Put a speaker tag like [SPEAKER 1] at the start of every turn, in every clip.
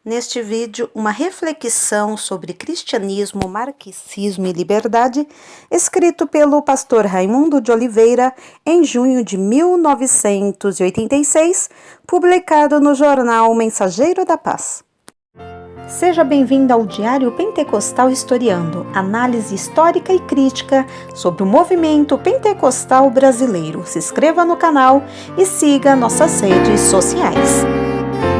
[SPEAKER 1] Neste vídeo, uma reflexão sobre cristianismo, marxismo e liberdade, escrito pelo pastor Raimundo de Oliveira em junho de 1986, publicado no jornal Mensageiro da Paz. Seja bem-vindo ao Diário Pentecostal Historiando, análise histórica e crítica sobre o movimento pentecostal brasileiro. Se inscreva no canal e siga nossas redes sociais.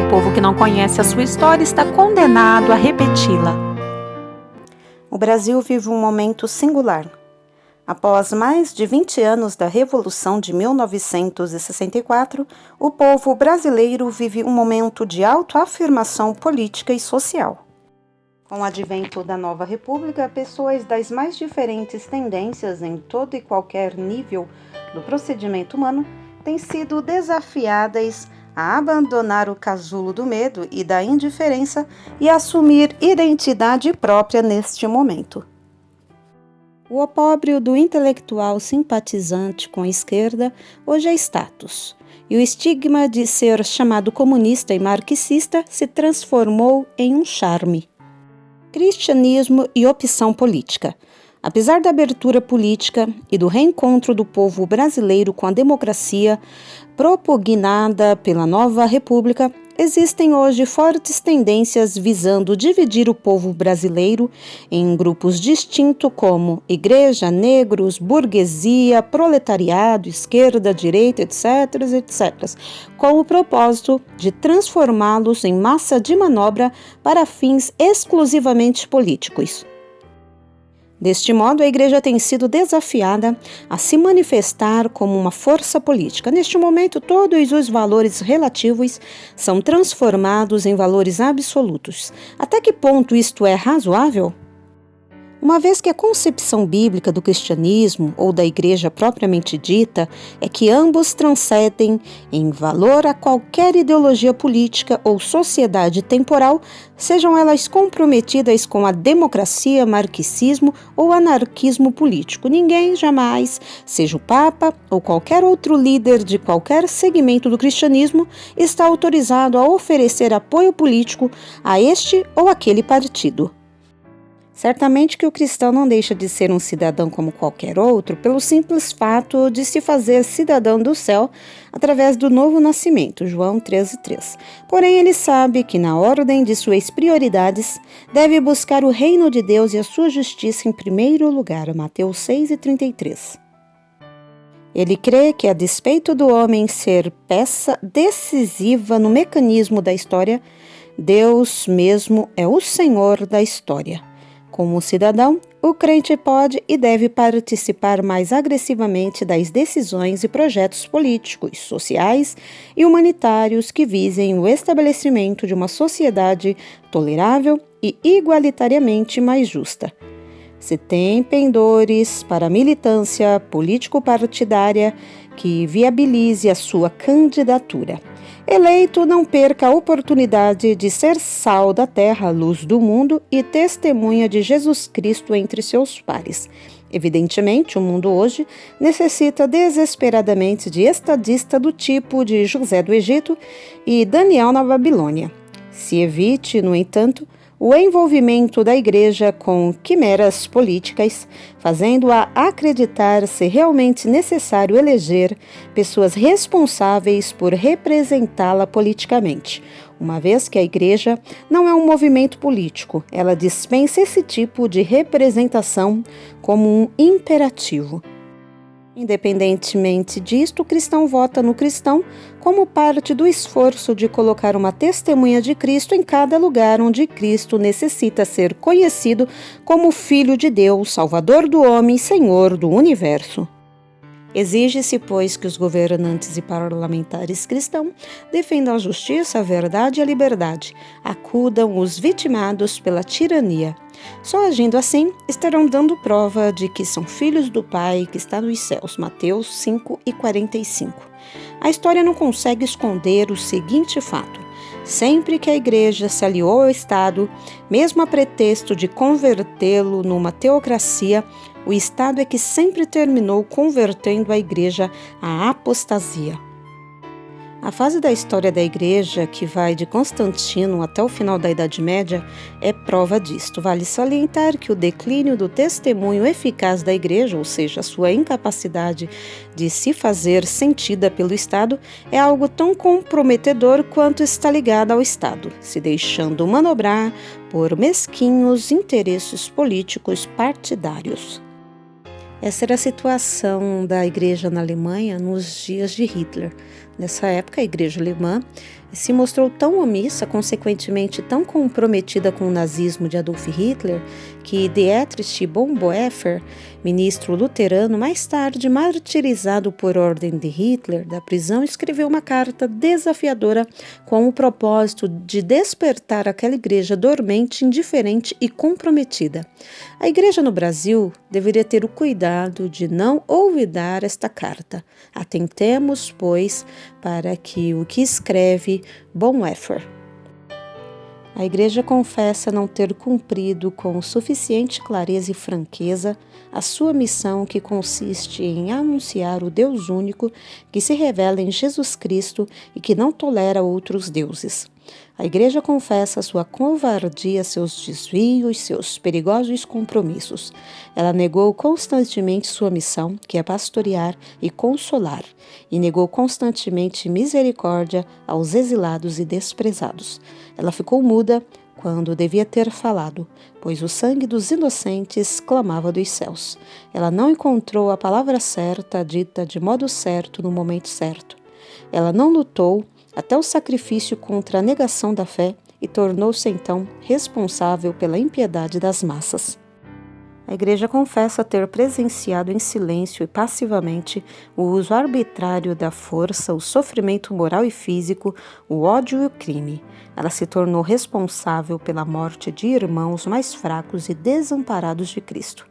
[SPEAKER 1] O povo que não conhece a sua história está condenado a repeti-la. O Brasil vive um momento singular. Após mais de 20 anos da Revolução de 1964, o povo brasileiro vive um momento de autoafirmação política e social. Com o advento da nova república, pessoas das mais diferentes tendências em todo e qualquer nível do procedimento humano têm sido desafiadas a abandonar o casulo do medo e da indiferença e assumir identidade própria neste momento. O opróbrio do intelectual simpatizante com a esquerda hoje é status, e o estigma de ser chamado comunista e marxista se transformou em um charme. Cristianismo e opção política. Apesar da abertura política e do reencontro do povo brasileiro com a democracia propugnada pela nova república, existem hoje fortes tendências visando dividir o povo brasileiro em grupos distintos como igreja, negros, burguesia, proletariado, esquerda, direita, etc., com o propósito de transformá-los em massa de manobra para fins exclusivamente políticos. Deste modo, a Igreja tem sido desafiada a se manifestar como uma força política. Neste momento, todos os valores relativos são transformados em valores absolutos. Até que ponto isto é razoável? Uma vez que a concepção bíblica do cristianismo ou da igreja propriamente dita é que ambos transcendem em valor a qualquer ideologia política ou sociedade temporal, sejam elas comprometidas com a democracia, marxismo ou anarquismo político. Ninguém jamais, seja o Papa ou qualquer outro líder de qualquer segmento do cristianismo, está autorizado a oferecer apoio político a este ou aquele partido. Certamente que o cristão não deixa de ser um cidadão como qualquer outro pelo simples fato de se fazer cidadão do céu através do novo nascimento, João 13:3. Porém, ele sabe que na ordem de suas prioridades deve buscar o reino de Deus e a sua justiça em primeiro lugar, Mateus 6:33. Ele crê que, a despeito do homem ser peça decisiva no mecanismo da história, Deus mesmo é o Senhor da história. Como cidadão, o crente pode e deve participar mais agressivamente das decisões e projetos políticos, sociais e humanitários que visem o estabelecimento de uma sociedade tolerável e igualitariamente mais justa. Se tem pendores para a militância político-partidária que viabilize a sua candidatura. Eleito, não perca a oportunidade de ser sal da terra, luz do mundo e testemunha de Jesus Cristo entre seus pares. Evidentemente, o mundo hoje necessita desesperadamente de estadista do tipo de José do Egito e Daniel na Babilônia. Se evite, no entanto, o envolvimento da Igreja com quimeras políticas, fazendo-a acreditar ser realmente necessário eleger pessoas responsáveis por representá-la politicamente. Uma vez que a Igreja não é um movimento político, ela dispensa esse tipo de representação como um imperativo. Independentemente disto, o cristão vota no cristão como parte do esforço de colocar uma testemunha de Cristo em cada lugar onde Cristo necessita ser conhecido como Filho de Deus, Salvador do homem e Senhor do universo. Exige-se, pois, que os governantes e parlamentares cristãos defendam a justiça, a verdade e a liberdade, acudam os vitimados pela tirania. Só agindo assim, estarão dando prova de que são filhos do Pai que está nos céus. Mateus 5:45. A história não consegue esconder o seguinte fato. Sempre que a Igreja se aliou ao Estado, mesmo a pretexto de convertê-lo numa teocracia, o Estado é que sempre terminou convertendo a Igreja à apostasia. A fase da história da Igreja, que vai de Constantino até o final da Idade Média, é prova disto. Vale salientar que o declínio do testemunho eficaz da Igreja, ou seja, a sua incapacidade de se fazer sentida pelo Estado, é algo tão comprometedor quanto está ligado ao Estado, se deixando manobrar por mesquinhos interesses políticos partidários. Essa era a situação da Igreja na Alemanha nos dias de Hitler. Nessa época, a Igreja alemã se mostrou tão omissa, consequentemente tão comprometida com o nazismo de Adolf Hitler, que Dietrich Bonhoeffer, ministro luterano, mais tarde martirizado por ordem de Hitler da prisão, escreveu uma carta desafiadora com o propósito de despertar aquela igreja dormente, indiferente e comprometida. A igreja no Brasil deveria ter o cuidado de não olvidar esta carta. Atentemos, pois, para que o que escreve Bonhoeffer. A Igreja confessa não ter cumprido com suficiente clareza e franqueza a sua missão, que consiste em anunciar o Deus único que se revela em Jesus Cristo e que não tolera outros deuses. A Igreja confessa sua covardia, seus desvios, seus perigosos compromissos. Ela negou constantemente sua missão, que é pastorear e consolar, e negou constantemente misericórdia aos exilados e desprezados. Ela ficou muda quando devia ter falado, pois o sangue dos inocentes clamava dos céus. Ela não encontrou a palavra certa, dita de modo certo, no momento certo. Ela não lutou até o sacrifício contra a negação da fé e tornou-se então responsável pela impiedade das massas. A Igreja confessa ter presenciado em silêncio e passivamente o uso arbitrário da força, o sofrimento moral e físico, o ódio e o crime. Ela se tornou responsável pela morte de irmãos mais fracos e desamparados de Cristo.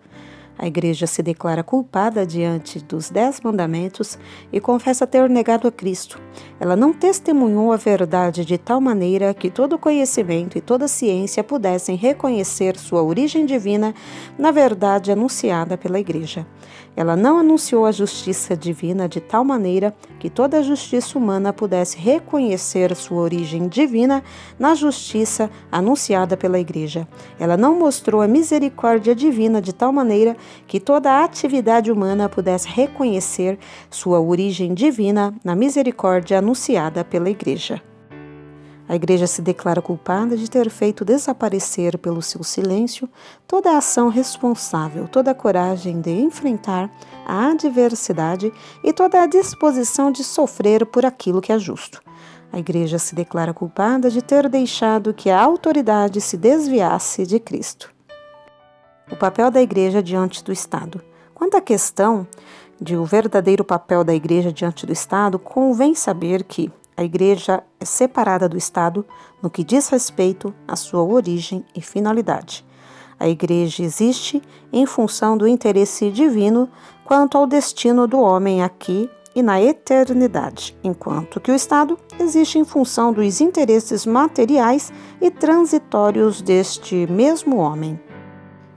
[SPEAKER 1] A Igreja se declara culpada diante dos 10 mandamentos e confessa ter negado a Cristo. Ela não testemunhou a verdade de tal maneira que todo conhecimento e toda ciência pudessem reconhecer sua origem divina na verdade anunciada pela Igreja. Ela não anunciou a justiça divina de tal maneira que toda a justiça humana pudesse reconhecer sua origem divina na justiça anunciada pela Igreja. Ela não mostrou a misericórdia divina de tal maneira que toda a atividade humana pudesse reconhecer sua origem divina na misericórdia anunciada pela Igreja. A Igreja se declara culpada de ter feito desaparecer pelo seu silêncio toda a ação responsável, toda a coragem de enfrentar a adversidade e toda a disposição de sofrer por aquilo que é justo. A Igreja se declara culpada de ter deixado que a autoridade se desviasse de Cristo. O papel da Igreja diante do Estado. Quanto à questão de o verdadeiro papel da Igreja diante do Estado, convém saber que a Igreja é separada do Estado no que diz respeito à sua origem e finalidade. A Igreja existe em função do interesse divino quanto ao destino do homem aqui e na eternidade, enquanto que o Estado existe em função dos interesses materiais e transitórios deste mesmo homem.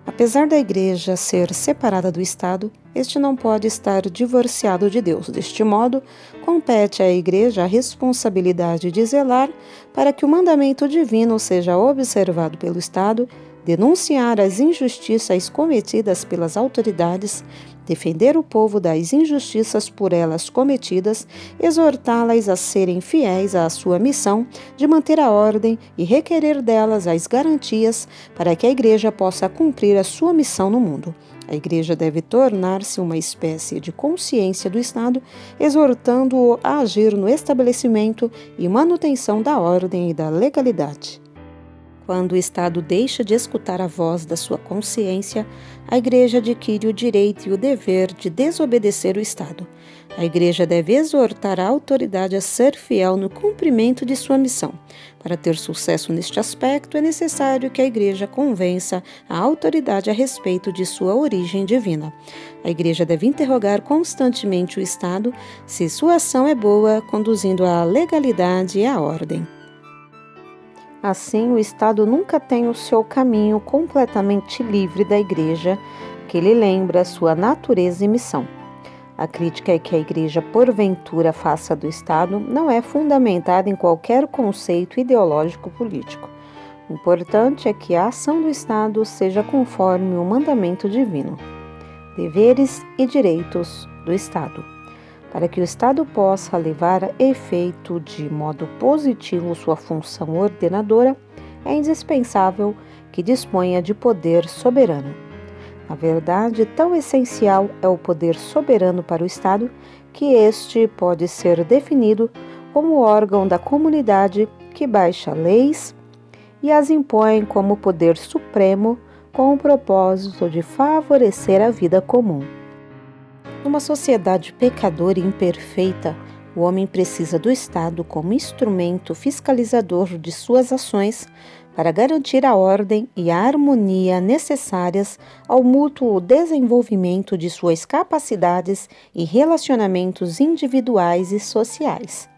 [SPEAKER 1] Apesar da Igreja ser separada do Estado, este não pode estar divorciado de Deus. Deste modo, compete à Igreja a responsabilidade de zelar para que o mandamento divino seja observado pelo Estado, denunciar as injustiças cometidas pelas autoridades, defender o povo das injustiças por elas cometidas, exortá-las a serem fiéis à sua missão de manter a ordem e requerer delas as garantias para que a Igreja possa cumprir a sua missão no mundo. A Igreja deve tornar-se uma espécie de consciência do Estado, exortando-o a agir no estabelecimento e manutenção da ordem e da legalidade. Quando o Estado deixa de escutar a voz da sua consciência, a Igreja adquire o direito e o dever de desobedecer o Estado. A Igreja deve exortar a autoridade a ser fiel no cumprimento de sua missão. Para ter sucesso neste aspecto, é necessário que a Igreja convença a autoridade a respeito de sua origem divina. A Igreja deve interrogar constantemente o Estado se sua ação é boa, conduzindo à legalidade e à ordem. Assim, o Estado nunca tem o seu caminho completamente livre da Igreja, que lhe lembra sua natureza e missão. A crítica que a Igreja porventura faça do Estado não é fundamentada em qualquer conceito ideológico político. O importante é que a ação do Estado seja conforme o mandamento divino. Deveres e direitos do Estado. Para que o Estado possa levar a efeito de modo positivo sua função ordenadora, é indispensável que disponha de poder soberano. Na verdade, tão essencial é o poder soberano para o Estado que este pode ser definido como órgão da comunidade que baixa leis e as impõe como poder supremo com o propósito de favorecer a vida comum. Numa sociedade pecadora e imperfeita, o homem precisa do Estado como instrumento fiscalizador de suas ações para garantir a ordem e a harmonia necessárias ao mútuo desenvolvimento de suas capacidades e relacionamentos individuais e sociais.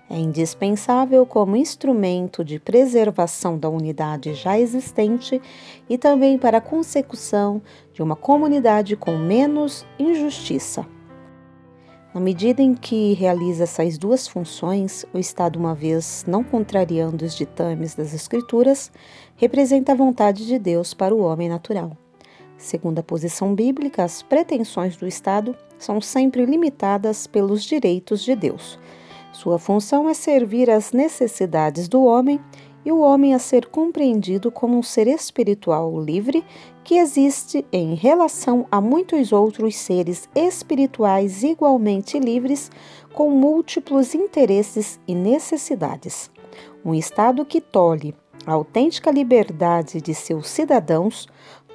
[SPEAKER 1] É indispensável como instrumento de preservação da unidade já existente e também para a consecução de uma comunidade com menos injustiça. Na medida em que realiza essas duas funções, o Estado, uma vez não contrariando os ditames das Escrituras, representa a vontade de Deus para o homem natural. Segundo a posição bíblica, as pretensões do Estado são sempre limitadas pelos direitos de Deus. Sua função é servir às necessidades do homem e o homem a ser compreendido como um ser espiritual livre que existe em relação a muitos outros seres espirituais igualmente livres com múltiplos interesses e necessidades. Um Estado que tolhe a autêntica liberdade de seus cidadãos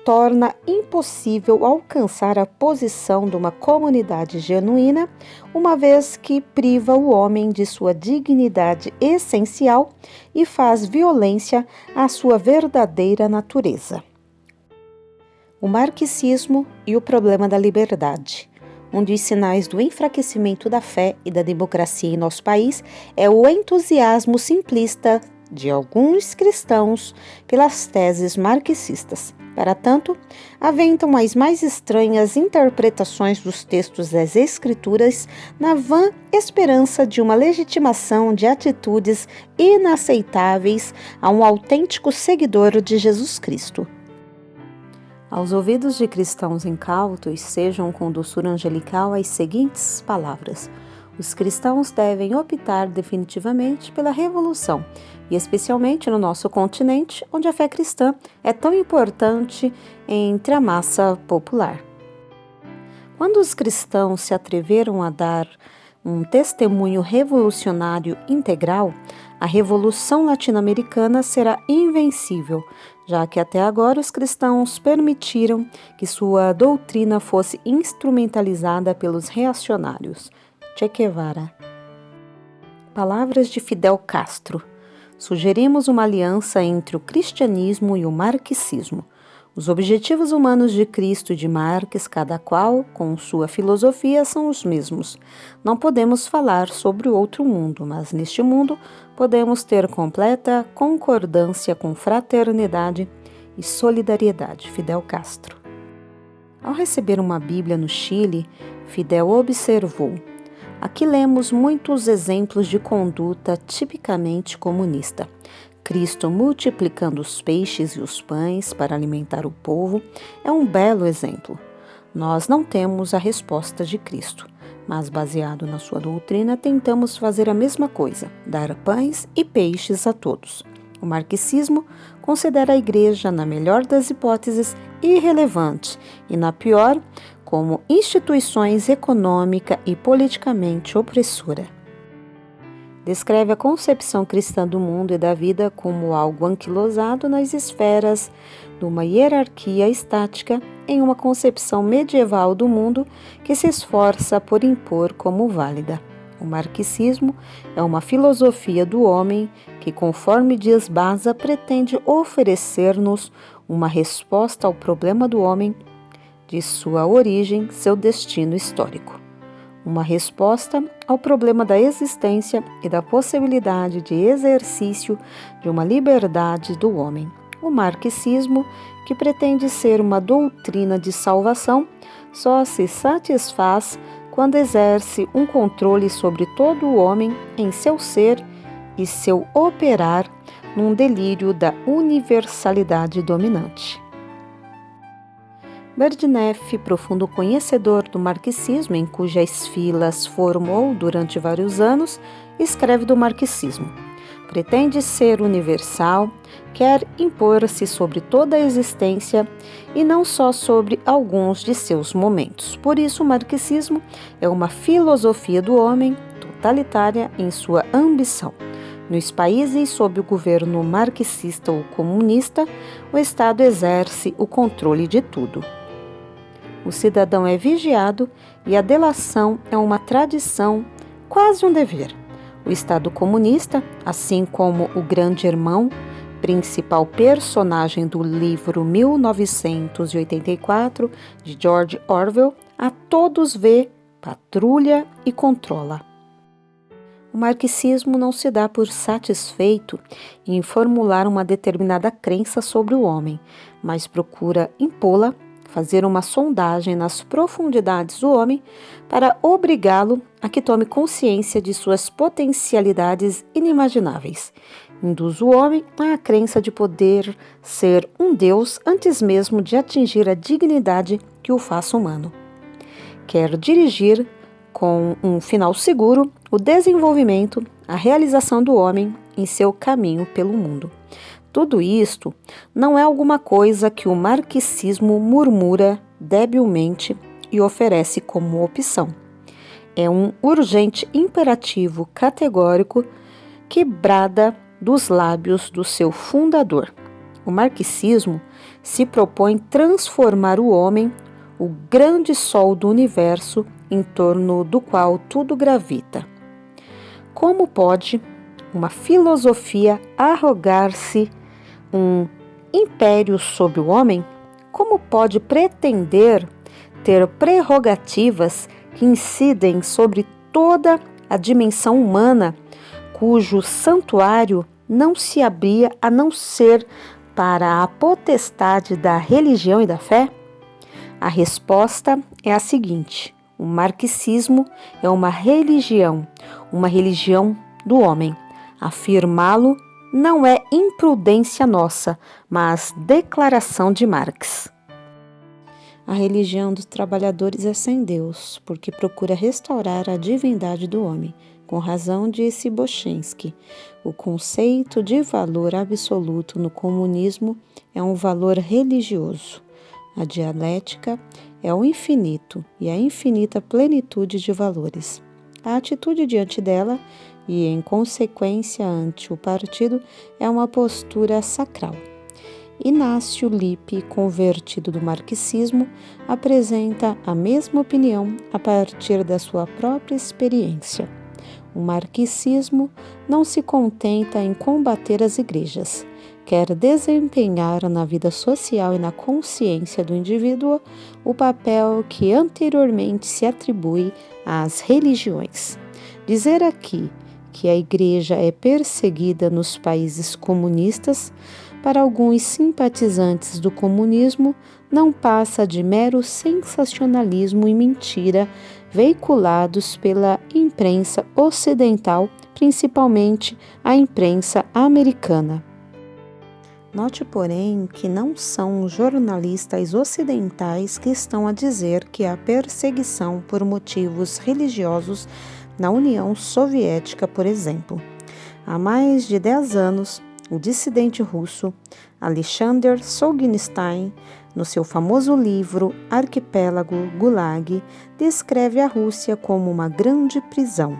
[SPEAKER 1] torna impossível alcançar a posição de uma comunidade genuína, uma vez que priva o homem de sua dignidade essencial e faz violência à sua verdadeira natureza. O marxismo e o problema da liberdade. Um dos sinais do enfraquecimento da fé e da democracia em nosso país é o entusiasmo simplista de alguns cristãos pelas teses marxistas. Para tanto, aventam as mais estranhas interpretações dos textos das Escrituras na vã esperança de uma legitimação de atitudes inaceitáveis a um autêntico seguidor de Jesus Cristo. Aos ouvidos de cristãos incautos, sejam com doçura angelical as seguintes palavras: os cristãos devem optar definitivamente pela revolução, e especialmente no nosso continente, onde a fé cristã é tão importante entre a massa popular. Quando os cristãos se atreveram a dar um testemunho revolucionário integral, a Revolução Latino-Americana será invencível, já que até agora os cristãos permitiram que sua doutrina fosse instrumentalizada pelos reacionários. Che Guevara. Palavras de Fidel Castro. Sugerimos uma aliança entre o cristianismo e o marxismo. Os objetivos humanos de Cristo e de Marx, cada qual com sua filosofia, são os mesmos. Não podemos falar sobre o outro mundo, mas neste mundo podemos ter completa concordância com fraternidade e solidariedade. Fidel Castro. Ao receber uma Bíblia no Chile, Fidel observou: aqui lemos muitos exemplos de conduta tipicamente comunista. Cristo multiplicando os peixes e os pães para alimentar o povo é um belo exemplo. Nós não temos a resposta de Cristo, mas baseado na sua doutrina tentamos fazer a mesma coisa, dar pães e peixes a todos. O marxismo considera a igreja, na melhor das hipóteses, irrelevante e, na pior, como instituições econômica e politicamente opressora. Descreve a concepção cristã do mundo e da vida como algo anquilosado nas esferas de uma hierarquia estática em uma concepção medieval do mundo que se esforça por impor como válida. O marxismo é uma filosofia do homem que, conforme diz Baza, pretende oferecer-nos uma resposta ao problema do homem, de sua origem, seu destino histórico. Uma resposta ao problema da existência e da possibilidade de exercício de uma liberdade do homem. O marxismo, que pretende ser uma doutrina de salvação, só se satisfaz quando exerce um controle sobre todo o homem em seu ser e seu operar num delírio da universalidade dominante. Berdyaev, profundo conhecedor do marxismo, em cujas filas formou durante vários anos, escreve do marxismo. Pretende ser universal, quer impor-se sobre toda a existência e não só sobre alguns de seus momentos. Por isso, o marxismo é uma filosofia do homem totalitária em sua ambição. Nos países sob o governo marxista ou comunista, o Estado exerce o controle de tudo. O cidadão é vigiado e a delação é uma tradição, quase um dever. O Estado comunista, assim como o Grande Irmão, principal personagem do livro 1984 de George Orwell, a todos vê, patrulha e controla. O marxismo não se dá por satisfeito em formular uma determinada crença sobre o homem, mas procura impô-la, fazer uma sondagem nas profundidades do homem para obrigá-lo a que tome consciência de suas potencialidades inimagináveis. Induz o homem à crença de poder ser um Deus antes mesmo de atingir a dignidade que o faça humano. Quer dirigir, com um final seguro, o desenvolvimento, a realização do homem em seu caminho pelo mundo. Tudo isto não é alguma coisa que o marxismo murmura debilmente e oferece como opção. É um urgente imperativo categórico que brada dos lábios do seu fundador. O marxismo se propõe transformar o homem, o grande sol do universo em torno do qual tudo gravita. Como pode uma filosofia arrogar-se um império sobre o homem? Como pode pretender ter prerrogativas que incidem sobre toda a dimensão humana, cujo santuário não se abria a não ser para a potestade da religião e da fé? A resposta é a seguinte: o marxismo é uma religião do homem. Afirmá-lo não é imprudência nossa, mas declaração de Marx. A religião dos trabalhadores é sem Deus, porque procura restaurar a divindade do homem. Com razão, disse Bolshinski, o conceito de valor absoluto no comunismo é um valor religioso. A dialética é o infinito e a infinita plenitude de valores. A atitude diante dela e, em consequência, ante o partido, é uma postura sacral. Inácio Lippe, convertido do marxismo, apresenta a mesma opinião a partir da sua própria experiência. O marxismo não se contenta em combater as igrejas, quer desempenhar na vida social e na consciência do indivíduo o papel que anteriormente se atribui às religiões. Dizer aqui que a igreja é perseguida nos países comunistas, para alguns simpatizantes do comunismo, não passa de mero sensacionalismo e mentira veiculados pela imprensa ocidental, principalmente a imprensa americana. Note, porém, que não são jornalistas ocidentais que estão a dizer que há perseguição por motivos religiosos na União Soviética, por exemplo. Há mais de 10 anos, o dissidente russo Alexander Solzhenitsyn, no seu famoso livro Arquipélago Gulag, descreve a Rússia como uma grande prisão.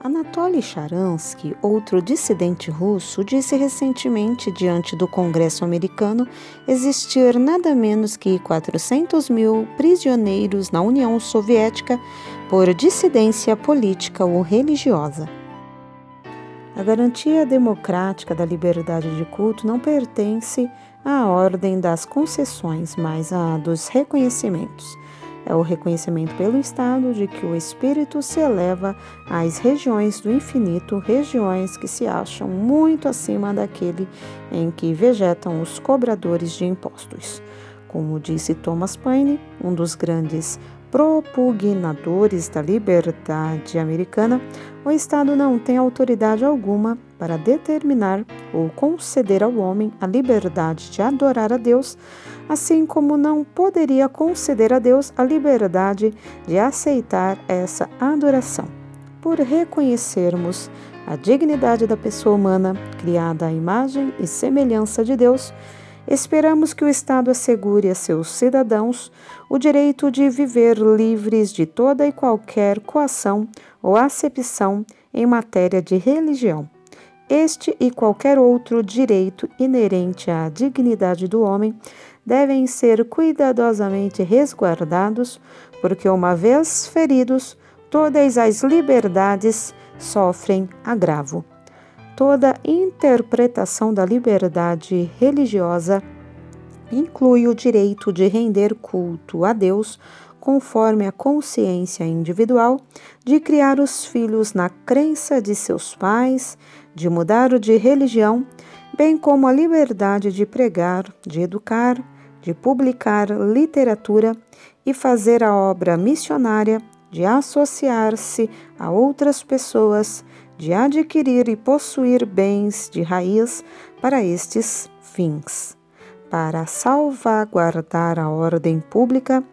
[SPEAKER 1] Anatoly Sharansky, outro dissidente russo, disse recentemente diante do Congresso americano existir nada menos que 400 mil prisioneiros na União Soviética por dissidência política ou religiosa. A garantia democrática da liberdade de culto não pertence à ordem das concessões, mas à dos reconhecimentos. É o reconhecimento pelo Estado de que o espírito se eleva às regiões do infinito, regiões que se acham muito acima daquele em que vegetam os cobradores de impostos. Como disse Thomas Paine, um dos grandes propugnadores da liberdade americana, o Estado não tem autoridade alguma para determinar ou conceder ao homem a liberdade de adorar a Deus, assim como não poderia conceder a Deus a liberdade de aceitar essa adoração. Por reconhecermos a dignidade da pessoa humana, criada à imagem e semelhança de Deus, esperamos que o Estado assegure a seus cidadãos o direito de viver livres de toda e qualquer coação ou acepção em matéria de religião. Este e qualquer outro direito inerente à dignidade do homem devem ser cuidadosamente resguardados, porque, uma vez feridos, todas as liberdades sofrem agravo. Toda interpretação da liberdade religiosa inclui o direito de render culto a Deus conforme a consciência individual, de criar os filhos na crença de seus pais, de mudar de religião, bem como a liberdade de pregar, de educar, de publicar literatura e fazer a obra missionária, de associar-se a outras pessoas, de adquirir e possuir bens de raiz para estes fins. Para salvaguardar a ordem pública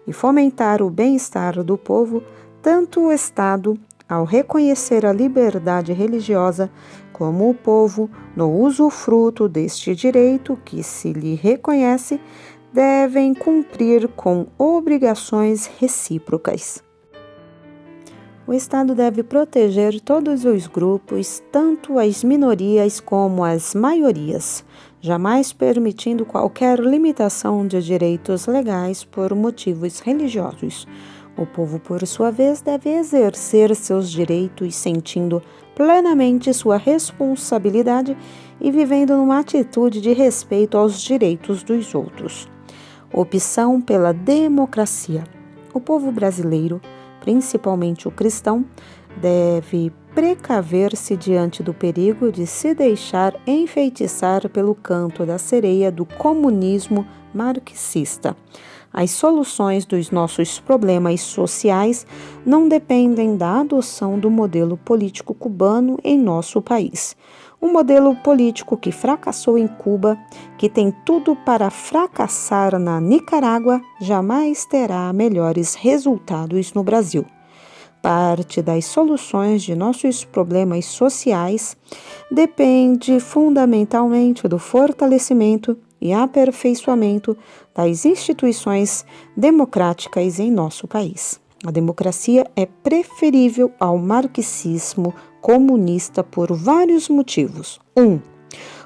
[SPEAKER 1] e fomentar o bem-estar do povo, tanto o Estado, ao reconhecer a liberdade religiosa, como o povo, no usufruto deste direito que se lhe reconhece, devem cumprir com obrigações recíprocas. O Estado deve proteger todos os grupos, tanto as minorias como as maiorias, jamais permitindo qualquer limitação de direitos legais por motivos religiosos. O povo, por sua vez, deve exercer seus direitos sentindo plenamente sua responsabilidade e vivendo numa atitude de respeito aos direitos dos outros. Opção pela democracia. O povo brasileiro, principalmente o cristão, deve precaver-se diante do perigo de se deixar enfeitiçar pelo canto da sereia do comunismo marxista. As soluções dos nossos problemas sociais não dependem da adoção do modelo político cubano em nosso país. Um modelo político que fracassou em Cuba, que tem tudo para fracassar na Nicarágua, jamais terá melhores resultados no Brasil. Parte das soluções de nossos problemas sociais depende fundamentalmente do fortalecimento e aperfeiçoamento das instituições democráticas em nosso país. A democracia é preferível ao marxismo comunista por vários motivos. 1.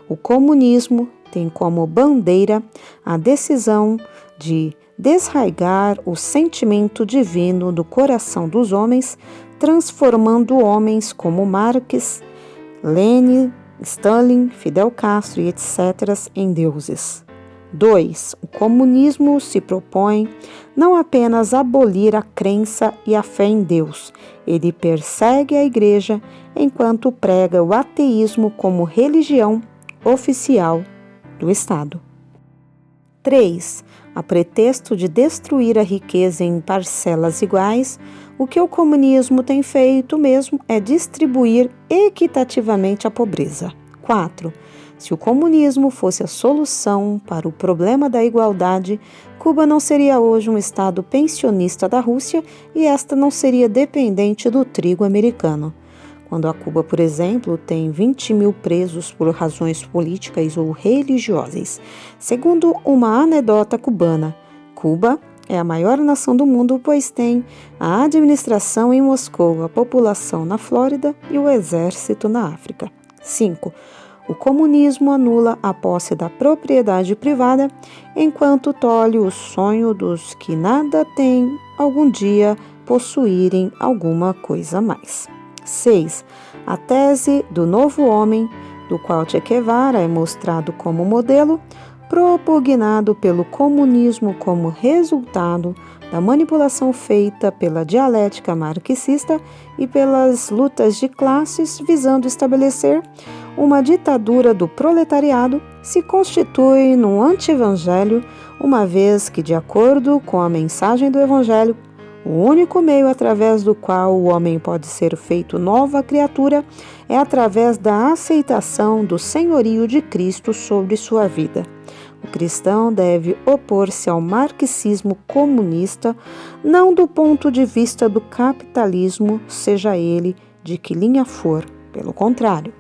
[SPEAKER 1] O comunismo tem como bandeira a decisão de desraigar o sentimento divino do coração dos homens, transformando homens como Marx, Lenin, Stalin, Fidel Castro e etc. em deuses. 2. O comunismo se propõe não apenas abolir a crença e a fé em Deus, ele persegue a Igreja enquanto prega o ateísmo como religião oficial do Estado. 3. A pretexto de destruir a riqueza em parcelas iguais, o que o comunismo tem feito mesmo é distribuir equitativamente a pobreza. 4. Se o comunismo fosse a solução para o problema da igualdade, Cuba não seria hoje um estado pensionista da Rússia e esta não seria dependente do trigo americano. Quando a Cuba, por exemplo, tem 20 mil presos por razões políticas ou religiosas. Segundo uma anedota cubana, Cuba é a maior nação do mundo, pois tem a administração em Moscou, a população na Flórida e o exército na África. 5. O comunismo anula a posse da propriedade privada, enquanto tolhe o sonho dos que nada têm algum dia possuírem alguma coisa a mais. 6. A tese do novo homem, do qual Che Guevara é mostrado como modelo, propugnado pelo comunismo como resultado da manipulação feita pela dialética marxista e pelas lutas de classes visando estabelecer uma ditadura do proletariado, se constitui num anti-evangelho, uma vez que, de acordo com a mensagem do evangelho, O único meio através do qual o homem pode ser feito nova criatura é através da aceitação do senhorio de Cristo sobre sua vida. O cristão deve opor-se ao marxismo comunista, não do ponto de vista do capitalismo, seja ele de que linha for, pelo contrário.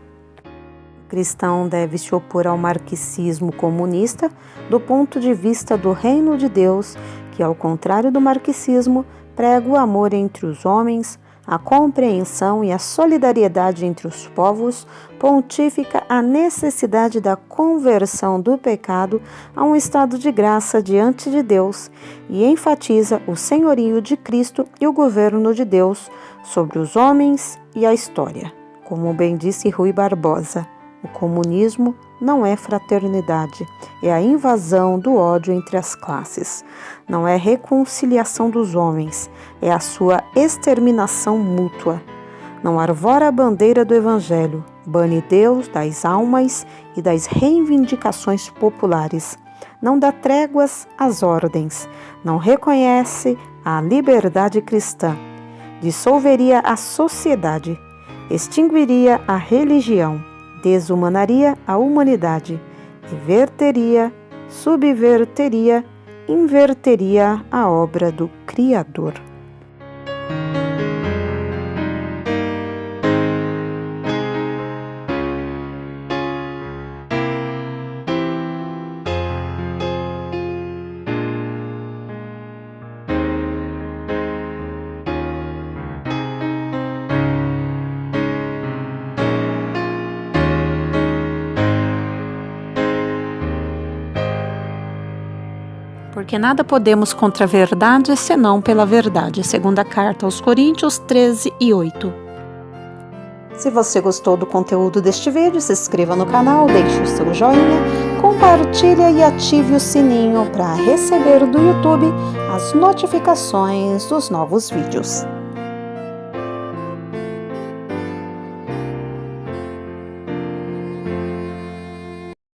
[SPEAKER 1] O cristão deve se opor ao marxismo comunista do ponto de vista do reino de Deus, que, ao contrário do marxismo, prega o amor entre os homens, a compreensão e a solidariedade entre os povos, pontifica a necessidade da conversão do pecado a um estado de graça diante de Deus e enfatiza o senhorio de Cristo e o governo de Deus sobre os homens e a história. Como bem disse Rui Barbosa, o comunismo não é fraternidade, é a invasão do ódio entre as classes. Não é reconciliação dos homens, é a sua exterminação mútua. Não arvora a bandeira do Evangelho, bane Deus das almas e das reivindicações populares. Não dá tréguas às ordens, não reconhece a liberdade cristã. Dissolveria a sociedade, extinguiria a religião, desumanaria a humanidade, reverteria, subverteria, inverteria a obra do Criador. Porque nada podemos contra a verdade, senão pela verdade. Segunda carta aos Coríntios 13:8. Se você gostou do conteúdo deste vídeo, se inscreva no canal, deixe o seu joinha, compartilhe e ative o sininho para receber do YouTube as notificações dos novos vídeos.